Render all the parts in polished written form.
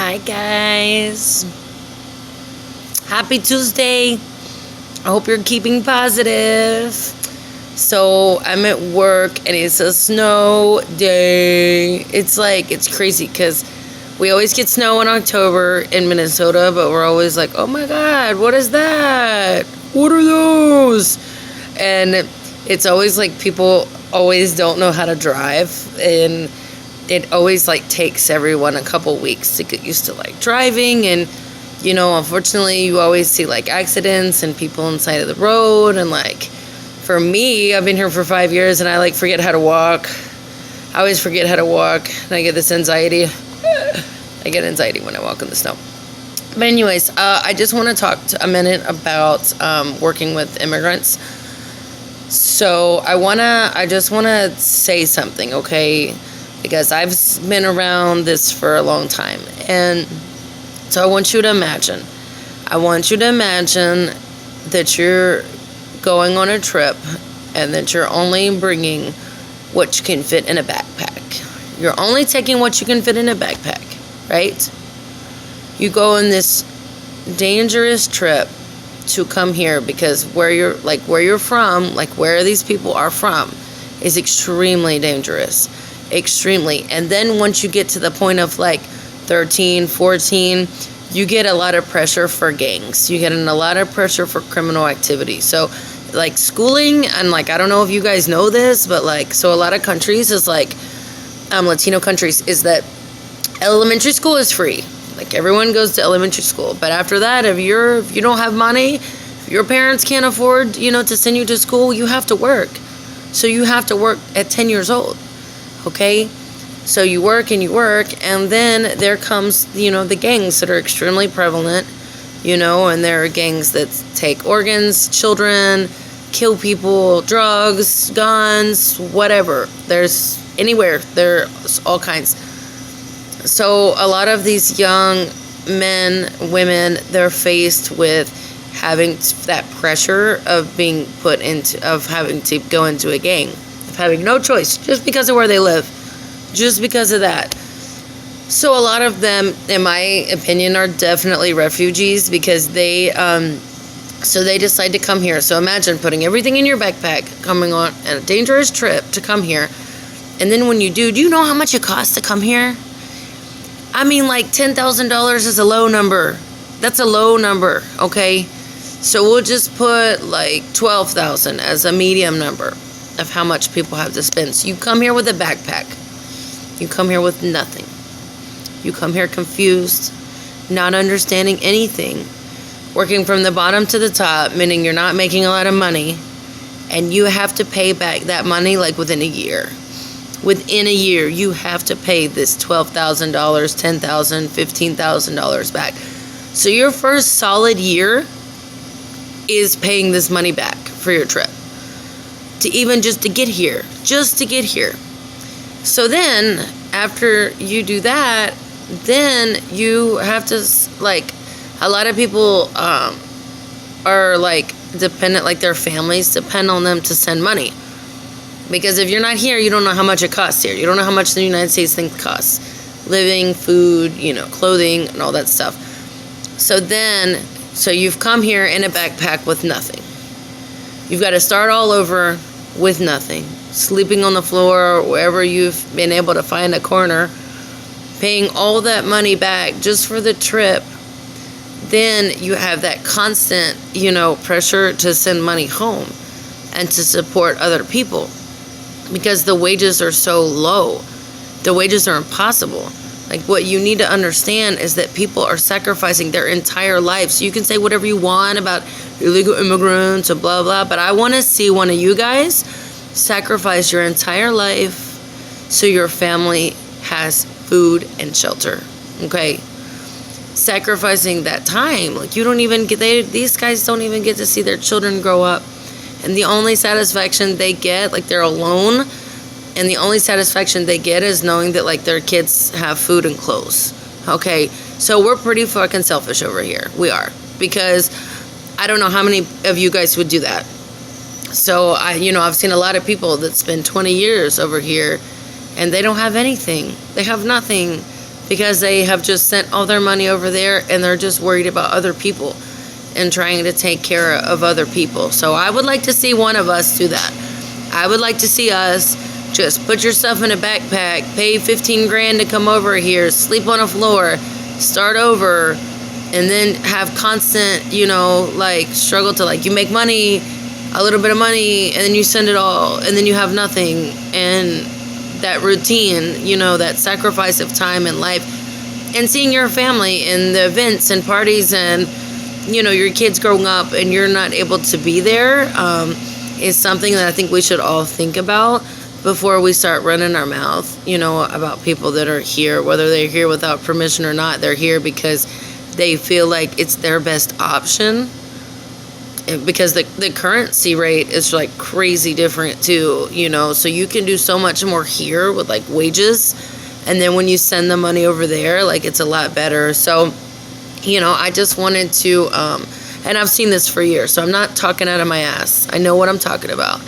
Hi guys. Happy Tuesday. I hope you're keeping positive. So I'm at work and it's a snow day. It's crazy because we always get snow in October in Minnesota, but we're always like, oh my God, what is that? What are those? And it's always like people always don't know how to drive, and it always like takes everyone a couple weeks to get used to like driving. And unfortunately you always see like accidents and people on the side of the road. And like for me, I've been here for 5 years and I like forget how to walk. I always forget how to walk and I get this anxiety. I get anxiety when I walk in the snow. But anyways, I just want to talk a minute about working with immigrants. So I just want to say something, okay? Because I've been around this for a long time. And so I want you to imagine that you're going on a trip and that you're only bringing what you can fit in a backpack. You're only taking what you can fit in a backpack, right? You go on this dangerous trip to come here because where you're from, like where these people are from, is extremely dangerous. Extremely. And then once you get to the point of like 13, 14, you get a lot of pressure for gangs. You get a lot of pressure for criminal activity. So like schooling, and like I don't know if you guys know this, but like so a lot of countries is like Latino countries is that elementary school is free. Like everyone goes to elementary school. But after that, if you don't have money, if your parents can't afford, to send you to school, you have to work. So you have to work at 10 years old. Okay, so you work, and then there comes, the gangs that are extremely prevalent, and there are gangs that take organs, children, kill people, drugs, guns, whatever. There's all kinds. So a lot of these young men, women, they're faced with having that pressure of having to go into a gang. Having no choice just because of where they live, just because of that. So a lot of them, in my opinion, are definitely refugees because they decide to come here. So imagine putting everything in your backpack, coming on a dangerous trip to come here, and then when you do you know how much it costs to come here? I mean, like $10,000 is a low number. That's a low number, okay? So we'll just put like 12,000 as a medium number of how much people have to spend. So you come here with a backpack. You come here with nothing. You come here confused, not understanding anything, working from the bottom to the top, meaning you're not making a lot of money, and you have to pay back that money like within a year. Within a year, you have to pay this $12,000, $10,000, $15,000 back. So your first solid year is paying this money back for your trip. Just to get here. So then, after you do that, then you have to, like, a lot of people are, like, dependent, like, their families depend on them to send money. Because if you're not here, you don't know how much it costs here. You don't know how much the United States thing costs. Living, food, clothing, and all that stuff. So you've come here in a backpack with nothing. You've got to start all over with nothing, sleeping on the floor or wherever you've been able to find a corner, paying all that money back just for the trip. Then you have that constant, pressure to send money home and to support other people because the wages are so low. The wages are impossible. Like, what you need to understand is that people are sacrificing their entire lives. So you can say whatever you want about illegal immigrants and blah, blah, but I want to see one of you guys sacrifice your entire life so your family has food and shelter, okay? Sacrificing that time. Like, these guys don't even get to see their children grow up. And the only satisfaction they get, like, they're alone, and the only satisfaction they get is knowing that, like, their kids have food and clothes. Okay, so we're pretty fucking selfish over here. We are. Because I don't know how many of you guys would do that. So, I've seen a lot of people that spend 20 years over here, and they don't have anything. They have nothing. because they have just sent all their money over there and they're just worried about other people and trying to take care of other people. So I would like to see one of us do that. I would like to see us just put yourself in a backpack, pay 15 grand to come over here, sleep on a floor, start over, and then have constant, like struggle to, like, you make money, a little bit of money, and then you send it all, and then you have nothing. And that routine, that sacrifice of time and life, and seeing your family in the events and parties, and your kids growing up and you're not able to be there, is something that I think we should all think about before we start running our mouth, about people that are here, whether they're here without permission or not. They're here because they feel like it's their best option, because the currency rate is like crazy different too, so you can do so much more here with like wages, and then when you send the money over there, like, it's a lot better. So I just wanted to, and I've seen this for years, so I'm not talking out of my ass. I know what I'm talking about.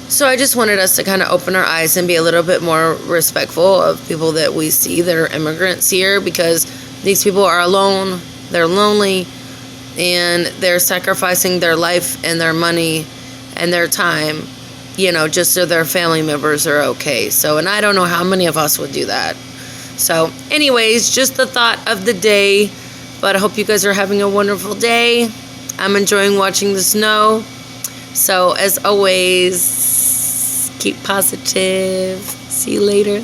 So I just wanted us to kind of open our eyes and be a little bit more respectful of people that we see that are immigrants here, because these people are alone, they're lonely, and they're sacrificing their life and their money and their time, just so their family members are okay. So, and I don't know how many of us would do that. So anyways, just the thought of the day. But I hope you guys are having a wonderful day. I'm enjoying watching the snow. So as always, keep positive. See you later.